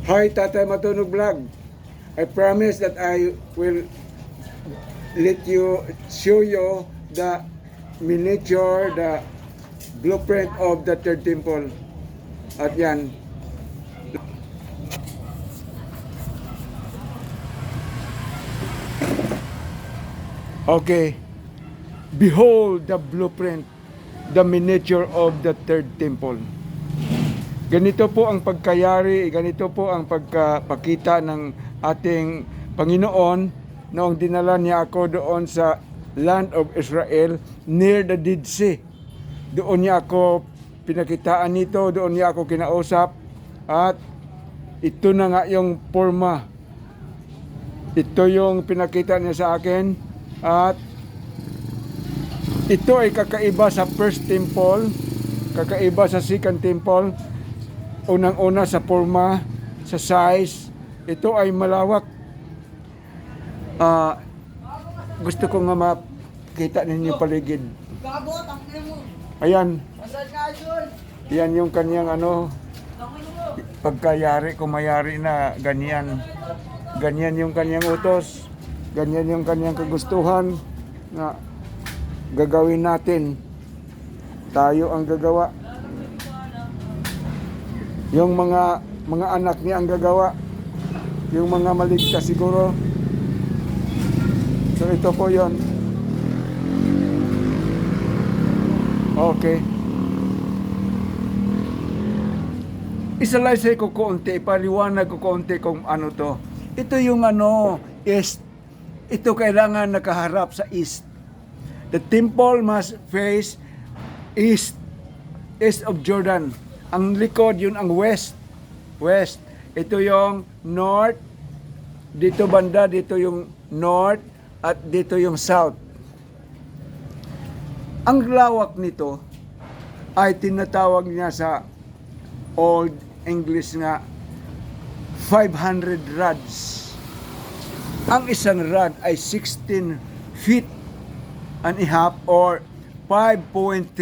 Hi, Tatay Matunog Vlog. I promise that I will let you show you the miniature, the blueprint of the third temple. At yan. Okay. Behold the blueprint, the miniature of the third temple. Ganito po ang pagkayari, ganito po ang pagkapakita ng ating Panginoon noong dinala niya ako doon sa land of Israel near the Dead Sea. Doon niya ako pinakitaan nito, doon niya ako kinausap at ito na nga yung forma. Ito yung pinakita niya sa akin at ito ay kakaiba sa first temple, kakaiba sa second temple. Unang-una sa forma, sa size, ito ay malawak. Gusto ko nga makita ninyo paligid. Ayan. Yan yung kanyang pagkayari, kumayari na ganyan. Ganyan yung kanyang utos. Ganyan yung kanyang kagustuhan na gagawin natin. Tayo ang gagawa. Yung mga anak niya ang gagawa. Yung mga maligtas siguro. So ito po yon. Okay. Isalaysay ko konti, paliwanag ko konti kung ano to. Ito yung east. Ito kailangan nakaharap sa east. The temple must face east. East of Jordan. Ang likod, yun ang west. West. Ito yung north. Dito banda, dito yung north. At dito yung south. Ang lawak nito ay tinatawag niya sa Old English nga 500 rods. Ang isang rod ay 16 feet and a half or 5.3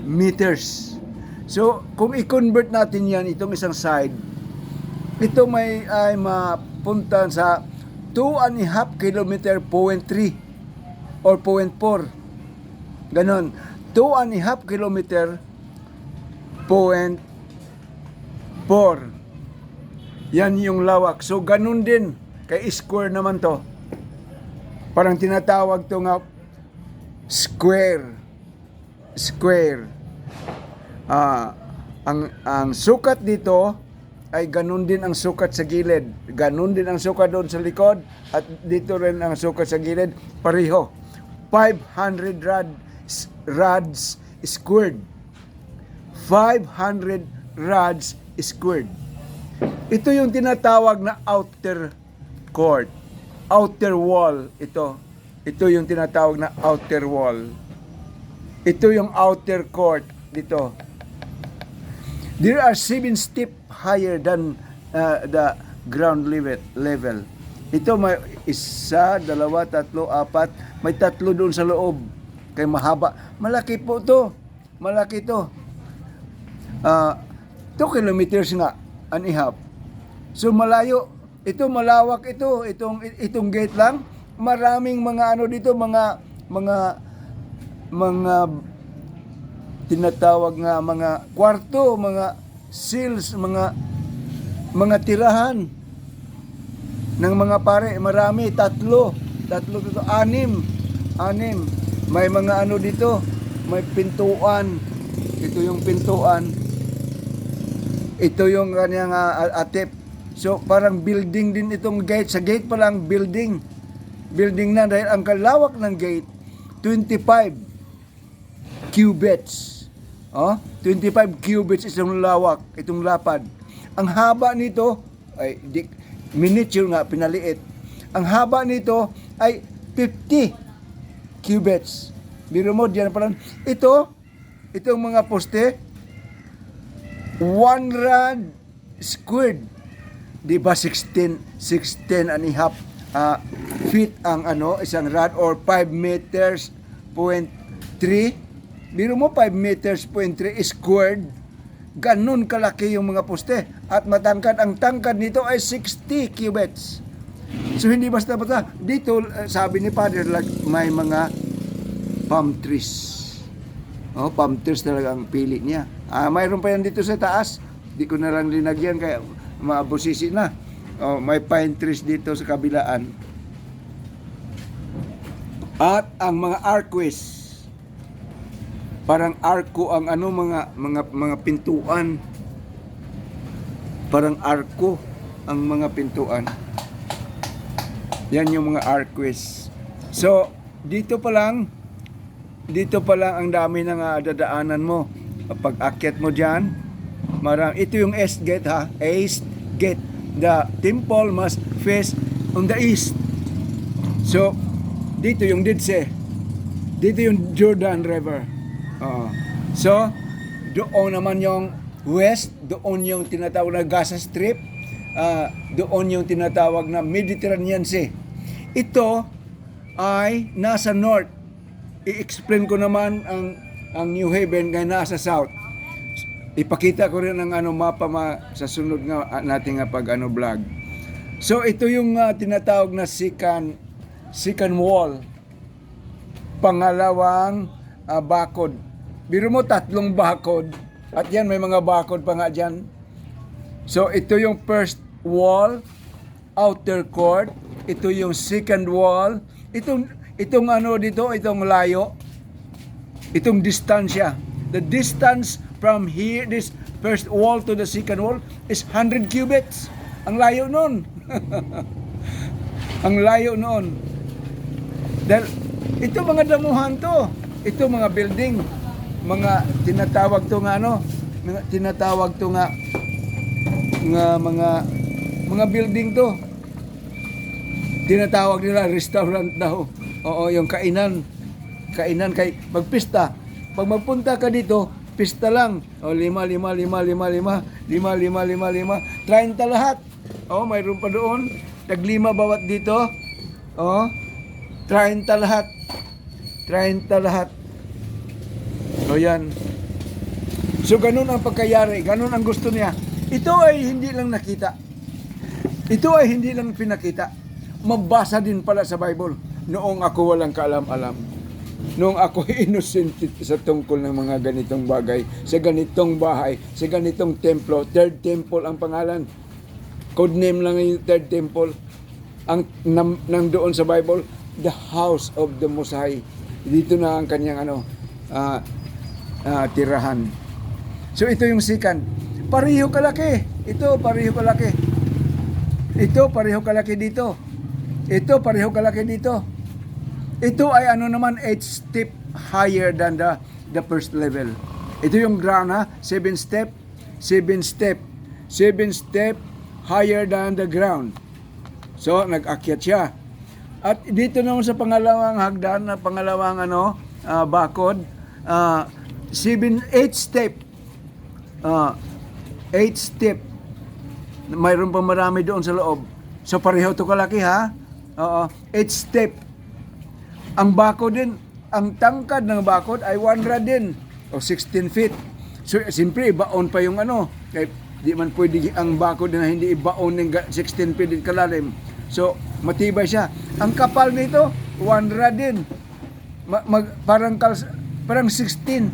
meters. So, kung i-convert natin yan, itong isang side, ito ay mapunta sa 2.5 kilometer, 0.3 or 0.4. Ganon. 2.5 kilometer, 0.4. Yan yung lawak. So, ganon din. Kay square naman to. Parang tinatawag to nga square. Square. Ang sukat dito ay ganun din ang sukat sa gilid. Ganun din ang sukat doon sa likod at dito rin ang sukat sa gilid. Pareho. 500 rods squared. 500 rods squared. Ito yung tinatawag na outer court. Outer wall. Ito yung tinatawag na outer wall. Ito yung outer court dito. There are 7 steps higher than the ground level. Ito may 1, 2, 3, 4. May 3 doon sa loob. Kaya mahaba. Malaki po to. Malaki to. 2 kilometers nga and a half. So malayo. Ito malawak ito. Itong gate lang. Maraming mga dito, mga tinatawag nga mga kwarto, mga cells, mga tirahan ng mga pare. Marami, 3 dito, 6. May mga dito, may pintuan. Ito yung pintuan. Ito yung kanyang atip. So parang building din itong gate. Sa gate pa lang building na dahil ang kalawak ng gate 25 cubits. 25 cubits itong lawak, itong lapad. Ang haba nito ay miniature nga, pinaliit. Ang haba nito ay 50 cubits. Biro mo diyan pala. Itong mga poste 1 rod squared. Di ba 16 and a half feet ang isang rod or 5 meters, 0.3. Biro mo 5 meters, 0.3 squared. Ganun kalaki yung mga poste. At matangkad, ang tangkad nito ay 60 cubits. So hindi basta-basta. Dito, sabi ni Father, may mga palm trees. Palm trees talaga ang pili niya. Mayroon pa yan dito sa taas. Di ko na lang linagyan kaya maabusisi na. May pine trees dito sa kabilaan. At ang mga archways. Parang arko ang mga pintuan. Parang arko ang mga pintuan. Yan yung mga archways. So, dito pa lang ang dami ng dadaanan mo. Pag akyat mo diyan, ito yung east gate ha, east gate. The temple must face on the east. So, dito yung Dead Sea. Dito yung Jordan River. So, doon naman yung west, doon yung tinatawag na Gaza Strip, doon yung tinatawag na Mediterranean Sea. Ito ay nasa north. I-explain ko naman ang New Haven ay nasa south. Ipakita ko rin ang mapa sa sunod nga nating vlog. So ito yung tinatawag na second wall. Pangalawang bakod. Biro mo 3 bakod. At yan, may mga bakod pa nga dyan. So, ito yung first wall, outer court. Ito yung second wall. Itong dito, itong layo. Itong distansya. The distance from here, this first wall to the second wall is 100 cubits. Ang layo nun. Ang layo noon. Dahil, ito mga damuhan to. Ito mga building. Mga tinatawag to nga mga building to. Tinatawag nila restaurant daw. Oo, yung kainan kay magpista. Pag magpunta ka dito, pista lang. 5 30 lahat. Mayroon pa doon. Tag-5 bawat dito. 30 lahat. 30 lahat. Yan. So, ganun ang pagkayari. Ganun ang gusto niya. Ito ay hindi lang nakita. Ito ay hindi lang pinakita. Mabasa din pala sa Bible. Noong ako walang kaalam-alam. Noong ako innocent sa tungkol ng mga ganitong bagay, sa ganitong bahay, sa ganitong templo. Third temple ang pangalan. Codename lang yung third temple. Ang nang doon sa Bible, the house of the Most High. Dito na ang kanyang tirahan. So ito yung second. Pareho kalaki. Ito pareho kalaki. Ito pareho kalaki dito. Ito pareho kalaki dito. Ito ay naman 8 step higher than the first level. Ito yung ground 7 step higher than the ground. So nag-akyat siya. At dito naman sa pangalawang hagdan, pangalawang bakod, 8 step. 8 step. Mayroon pa marami doon sa loob. So pareho to kalaki 8 step. Ang bakod din, ang tangkad ng bakod ay 100 din. 16 feet. So siyempre ibaon pa yung kaya di man pwede ang bakod na hindi ibaon ng 16 feet kalalim. So matibay siya. Ang kapal nito 100 din. Parang 16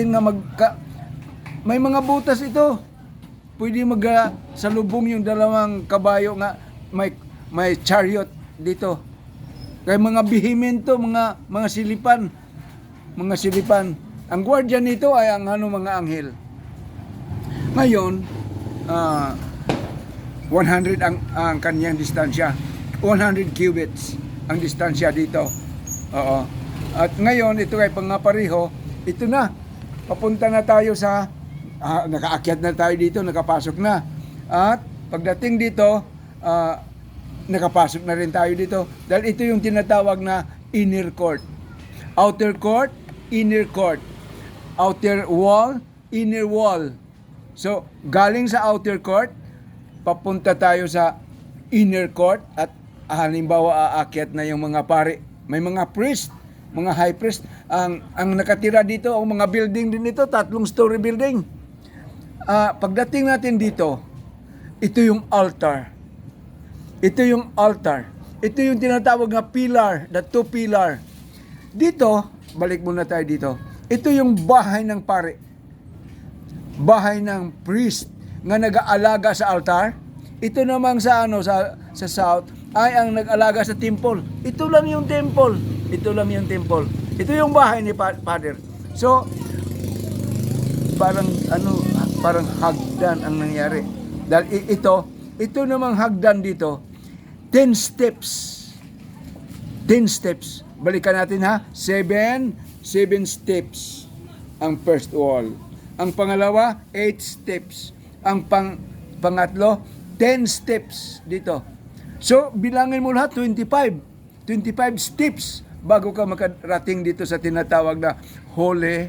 nga may mga butas ito. Pwede salubong yung 2 kabayo nga may chariot dito. Kaya mga bihimento, mga silipan. Ang guardian nito ay ang mga anghel. Ngayon, 100 ang kanyang distansya. 100 cubits ang distansya dito. Oo. At ngayon, ito ay pangapareho. Ito na. Papunta na tayo sa nakaakyat na tayo dito, nakapasok na. At pagdating dito, nakapasok na rin tayo dito. Dahil ito yung tinatawag na inner court. Outer court, inner court. Outer wall, inner wall. So, galing sa outer court, papunta tayo sa inner court at halimbawa aakyat na yung mga pari. May mga priest, mga high priest. Ang nakatira dito, ang mga building din ito, 3-story building. pagdating natin dito, ito yung altar. Ito yung altar. Ito yung tinatawag na pillar, the two pillar. Dito, balik muna tayo dito. Ito yung bahay ng pare. Bahay ng priest nga nag-aalaga sa altar. Ito namang sa south ay ang nag-alaga sa temple. Ito lang yung temple. Ito lang yung temple. Ito yung bahay ni Father. So parang hagdan ang nangyari. Dahil ito namang hagdan dito, 10 steps. 10 steps. Balikan natin ha. 7 steps ang first wall. Ang pangalawa, 8 steps. Ang pangatlo, 10 steps dito. So, bilangin mo lahat, 25 steps bago ka makarating dito sa tinatawag na holy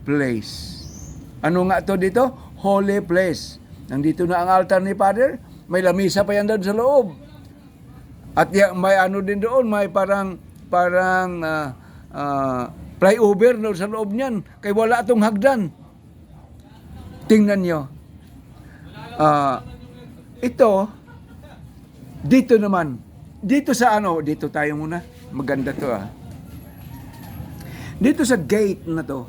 place. Ano nga to dito? Holy place. Nandito na ang altar ni Father. May lamisa pa yan doon sa loob. At may ano din doon, may parang flyover doon sa loob niyan. Kaya wala itong hagdan. Tingnan nyo. Ito, dito naman. Dito sa dito tayo muna. Maganda to Dito sa gate na to.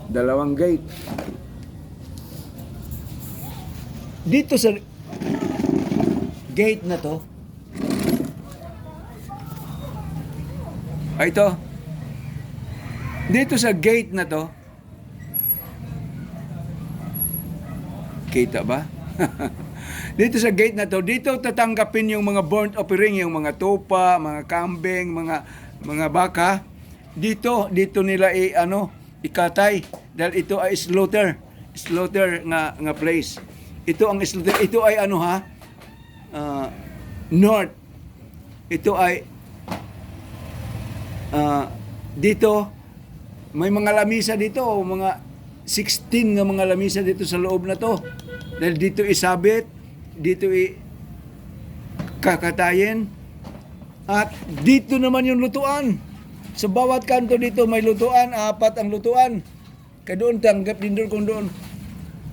Dalawang gate. Dito sa gate na to. Ito. Dito sa gate na to. Kita ba? Dito sa gate na to, dito tatanggapin yung mga burnt offering, yung mga tupa, mga kambing, mga baka. Dito nila ikatay dahil ito ay slaughter nga place. Ito ang slaughter. Ito ay north. Ito ay dito may mga lamisa dito, mga 16 nga mga lamisa dito sa loob na to. Dahil dito isabit, dito kakatayin, at dito naman yung lutuan. Sa bawat kanto dito may lutuan, 4 ang lutuan. Kaya doon tanggap din doon kung doon.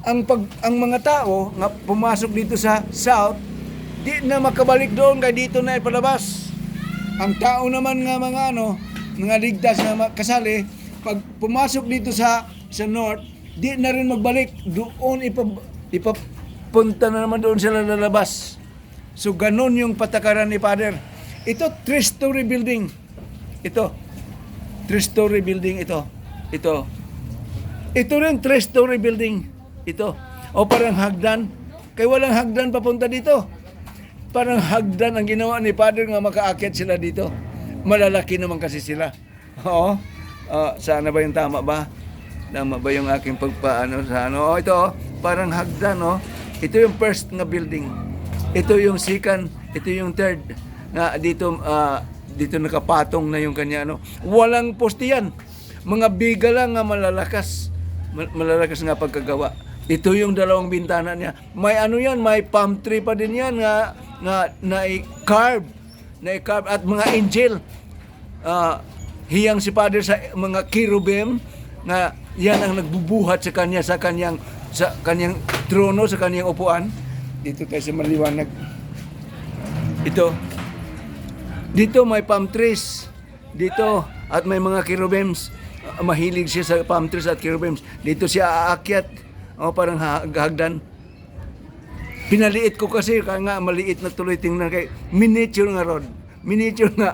Ang mga tao nga pumasok dito sa south, di na makabalik doon kaya dito na ipalabas. Ang tao naman nga mga ligtas na kasali, pag pumasok dito sa north, di na rin magbalik doon, ipapunta na naman doon sila lalabas. So ganun yung patakaran ni Father. Ito 3-story building. Ito 3-story building ito. Ito rin 3-story building. Ito. O parang hagdan. Kaya walang hagdan papunta dito. Parang hagdan ang ginawa ni Father nga makaakyat sila dito. Malalaki naman kasi sila. Oo. Sana ba yung tama ba? Tama ba yung aking pagpaano sa ito, parang hagdan, Ito yung first na building. Ito yung second, ito yung third. Na dito nakapatong na yung kanya, Walang poste yan. Mga biga lang nga malalakas. Malalakas nga pagkagawa. Ito yung dalawang bintana niya. May yan, may palm tree pa din yan na i-carve. At mga angel. Hiyang si Father sa mga cherubim na yan ang nagbubuhat sa kanyang trono, sa kanyang upuan. Dito tayo sa maliwanag. Dito may palm trees. Dito at may mga cherubims. Mahilig siya sa palm trees at cherubims. Dito siya aakyat. Parang hagdan. Pinaliit ko kasi kaya nga maliit na tuloy tingnan kay miniature nga road. Miniature nga.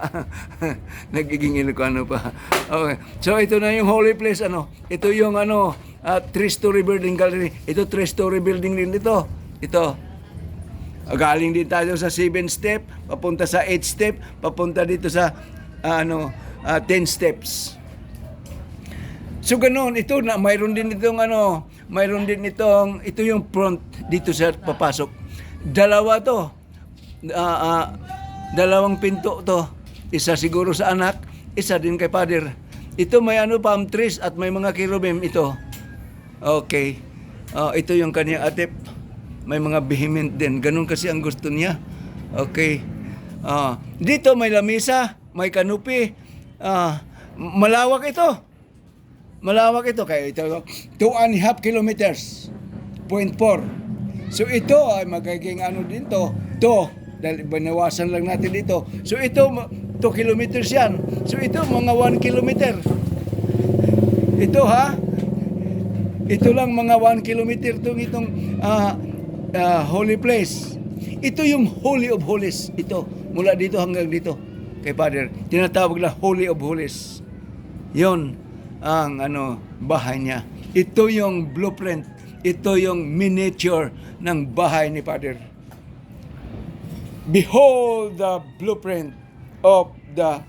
Nagiging Ilocano pa. Okay. So ito na yung holy place Ito yung 3-story building gallery. Ito 3-story building din dito. Ito. Galing din tayo sa 7 step, papunta sa 8 step, papunta dito sa 10 steps. So ganoon, ito na mayroon din itong ito yung front dito sa papasok. Dalawa to. Dalawang pinto to. Isa siguro sa anak, isa din kay Father. Ito may palm trees at may mga cherubim ito. Okay. Ito yung kanyang atip. May mga vehement din. Ganun kasi ang gusto niya. Okay. Dito may lamisa, may kanupi. Malawak ito. Malawak ito. Kaya ito, 2.5 kilometers. 0.4. So ito ay magiging ano din to, dahil binawasan lang natin dito. So ito, 2 kilometers yan. So ito, mga 1 kilometer. Ito ha, ito lang mga 1 kilometer itong holy place. Ito yung Holy of Holies. Ito, mula dito hanggang dito. Kay Father, tinatawag na Holy of Holies. Yon ang bahay niya. Ito yung blueprint. Ito yung miniature ng bahay ni Father. Behold the blueprint of the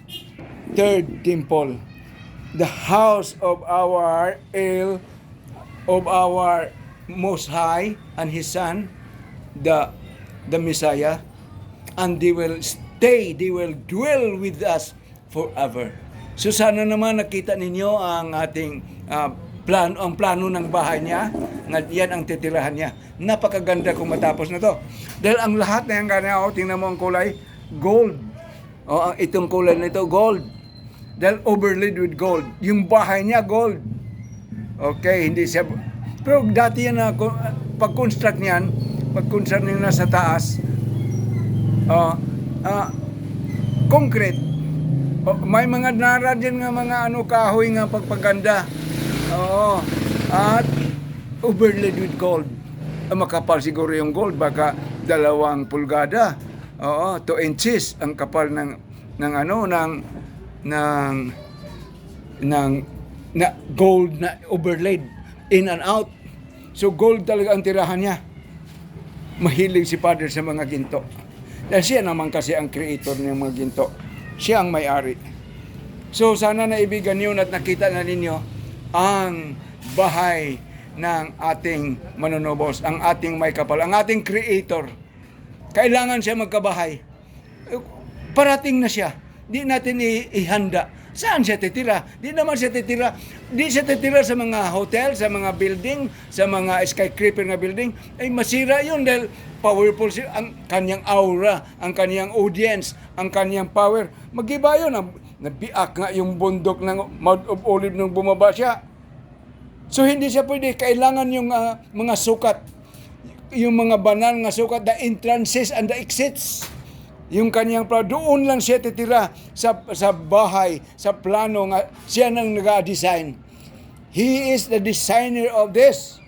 third temple. The house of our Most High and His Son, the Messiah, and they will dwell with us forever. So sana naman nakita ninyo ang ating ang plano ng bahay niya, yan ang titirahan niya. Napakaganda kung matapos na to. Dahil ang lahat na yung ganyan, tingnan mo ang kulay, gold. Itong kulay na ito, gold. Dahil overlaid with gold. Yung bahay niya, gold. Okay, hindi siya. Pero dati yan, pag-construct niyan nasa taas, concrete. May mga nara dyan nga mga kahoy nga pagpaganda. Oo. At overlaid with gold. Makapal siguro yung gold, baka 2 pulgada. Oo, 2 inches ang kapal ng gold na overlaid in and out. So gold talaga ang tirahan niya. Mahilig si Father sa mga ginto. Dahil siya naman kasi ang creator ng mga ginto. Siya ang may-ari. So sana naibigan niyo at nakita na ninyo ang bahay ng ating manunubos, ang ating may kapal, ang ating creator. Kailangan siya magkabahay. Parating na siya. Di natin ihanda. Saan siya titira? Di naman siya titira. Di siya titira sa mga hotel, sa mga building, sa mga skyscraper na building. Ay masira yun dahil powerful siya. Ang kanyang aura, ang kanyang audience, ang kanyang power. Mag-iba yun. Nabiak nga yung bundok ng Mount of Olive nung bumaba siya. So hindi siya pwede. Kailangan yung mga sukat. Yung mga banal nga sukat, the entrances and the exits. Yung kanyang doon lang siya titira sa bahay, sa plano nga siya nang nag-design. He is the designer of this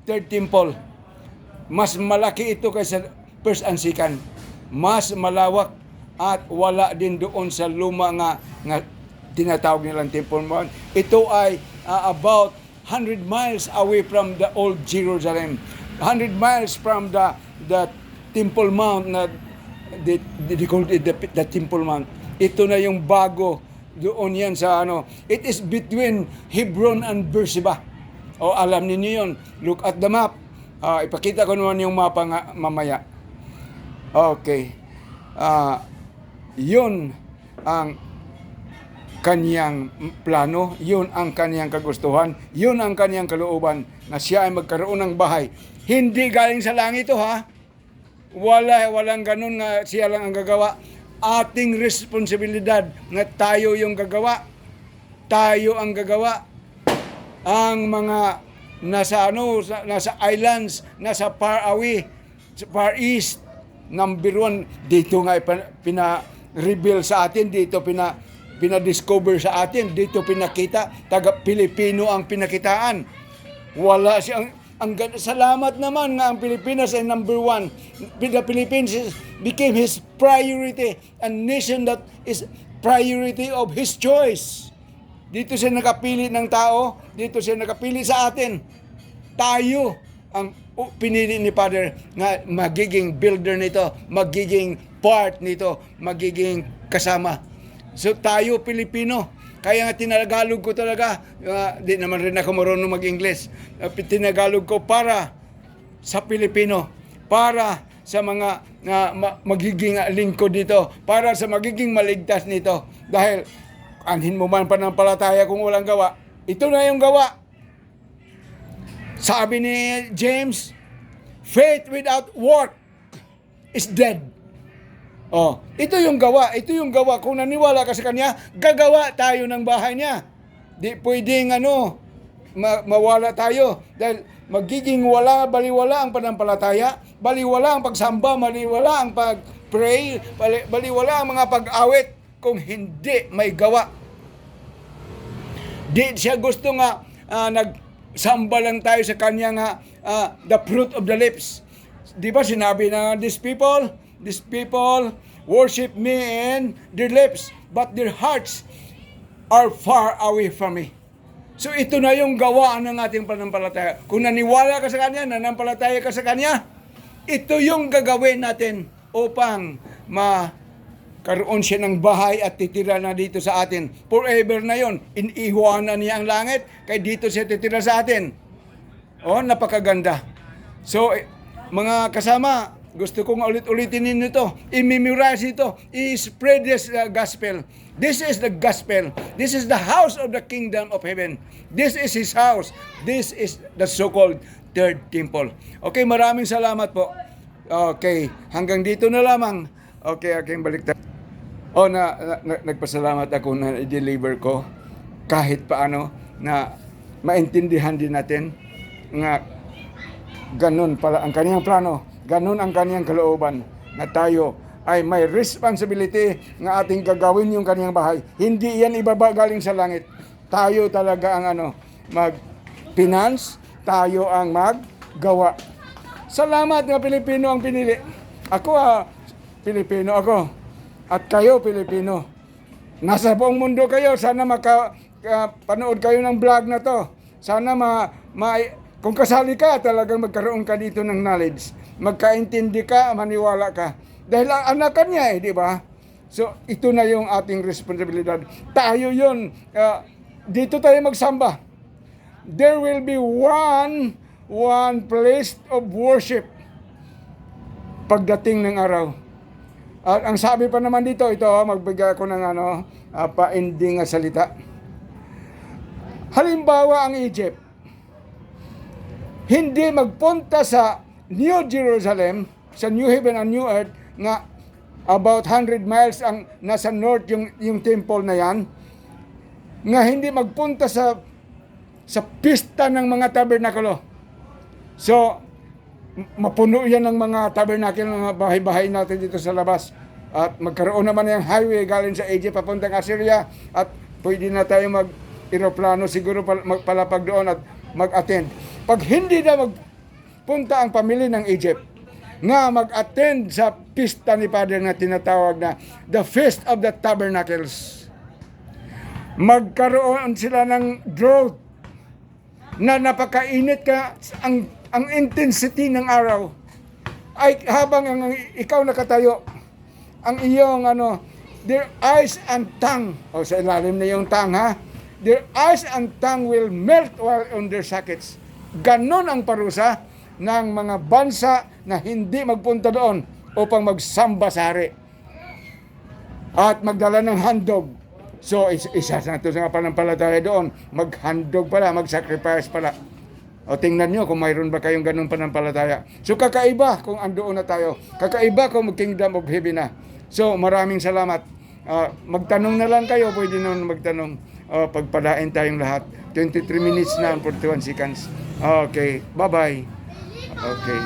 third temple. Mas malaki ito kaysa first and second. Mas malawak at wala din doon sa luma nga tinatawag nilang Temple Mount. Ito ay about 100 miles away from the old Jerusalem. 100 miles from the Temple Mount na they call it the Temple Mount. Ito na yung bago doon yan sa It is between Hebron and Beersheba. Alam niyo yun. Look at the map. Ipakita ko naman yung mapa nga mamaya. Okay. Yun ang kaniyang plano, yun ang kaniyang kagustuhan, yun ang kaniyang kalooban na siya ay magkaroon ng bahay. Hindi galing sa langit ito ha. Walang ganun na siya lang ang gagawa. Ating responsibilidad na tayo yung gagawa. Tayo ang gagawa. Ang mga nasa islands, nasa far away, far east, number 1, dito nga pina-reveal sa atin, dito pina-discover sa atin, dito pinakita, taga-Pilipino ang pinakitaan. Wala siyang, salamat naman nga ang Pilipinas ay number 1. The Philippines became his priority, a nation that is priority of his choice. Dito siya nakapili ng tao, dito siya nakapili sa atin. Tayo ang pinili ni Father nga magiging builder nito, magiging part nito, magiging kasama. So tayo Pilipino, kaya nga tinagalog ko talaga, di naman rin ako marunong mag-English. Tinagalog ko para sa Pilipino, para sa mga magiging lingkod dito, para sa magiging maligtas nito. Dahil anhin mo man pananampalataya kung walang gawa, ito na yung gawa. Sabi ni James, faith without work is dead. Ito yung gawa. Kung naniwala ka sa kanya, gagawa tayo ng bahay niya. Di pwedeng mawala tayo. Dahil magiging wala, baliwala ang pananampalataya, baliwala ang pagsamba, baliwala ang pag-pray, baliwala ang mga pag-awit kung hindi may gawa. Di siya gusto nga nagsamba lang tayo sa kanya nga the fruit of the lips. Di ba sinabi na these people worship me in their lips, but their hearts are far away from me. So ito na yung gawaan ng ating pananampalataya. Kung naniwala ka sa Kanya, nanampalataya ka sa Kanya, ito yung gagawin natin upang karoon siya ng bahay at titira na dito sa atin. Forever na yon. Iniiwanan niya ang langit, kaya dito siya titira sa atin. Napakaganda. So, mga kasama, gusto kong ulit-ulitin ninyo ito. I-memorize ito. I-spread this gospel. This is the gospel. This is the house of the kingdom of heaven. This is His house. This is the so-called third temple. Okay, maraming salamat po. Okay, hanggang dito na lamang. Okay, aking baliktad. Nagpasalamat ako na i-deliver ko kahit paano na maintindihan din natin nga ganun pala ang kaniyang plano, ganun ang kaniyang kalooban na tayo ay may responsibility nga ating gagawin yung kaniyang bahay. Hindi yan ibaba galing sa langit. Tayo talaga ang mag-finance, tayo ang maggawa. Salamat nga Pilipino ang pinili. Ako Pilipino ako. At kayo Pilipino. Nasa buong mundo kayo. Sana panood kayo ng vlog na to. Sana kung kasali ka, talagang magkaroon ka dito ng knowledge. Magkaintindi ka, maniwala ka. Dahil anakan niya di ba? So, ito na yung ating responsibilidad. Tayo yun. Dito tayo magsamba. There will be one place of worship pagdating ng araw. At ang sabi pa naman dito, magbigay ako ng pa-ending na salita. Halimbawa ang Egypt, hindi magpunta sa New Jerusalem, sa New Heaven and New Earth, nga about 100 miles ang nasa north yung temple na yan, nga hindi magpunta sa pista ng mga tabernakulo. So, mapuno yan ng mga tabernakulo, ng mga bahay-bahay natin dito sa labas. At magkaroon naman ng highway galing sa Egypt papuntang Assyria, at pwede na tayo mag-aeroplano siguro palapag doon at mag-attend. Pag hindi na magpunta ang pamilya ng Egypt, nga mag-attend sa pista ni Father na tinatawag na the Feast of the Tabernacles, magkaroon sila ng drought na napakainit ka, ang intensity ng araw ay habang ikaw nakatayo, ang iyong their eyes and tongue, sa ilalim na yung tongue their eyes and tongue will melt while on their sockets. Ganon ang parusa ng mga bansa na hindi magpunta doon upang magsamba sa hari at magdala ng handog. So, isa na ito sa pananampalataya doon. Maghandog pala, mag-sacrifice pala. O tingnan nyo kung mayroon ba kayong ganung pananampalataya. So, kakaiba kung andoon na tayo. Kakaiba kung kingdom of heaven na. So, maraming salamat. Magtanong na lang kayo, pwede naman magtanong. Pagpalain tayong lahat. 23 minutes na and 41 seconds. Okay, bye-bye. Okay.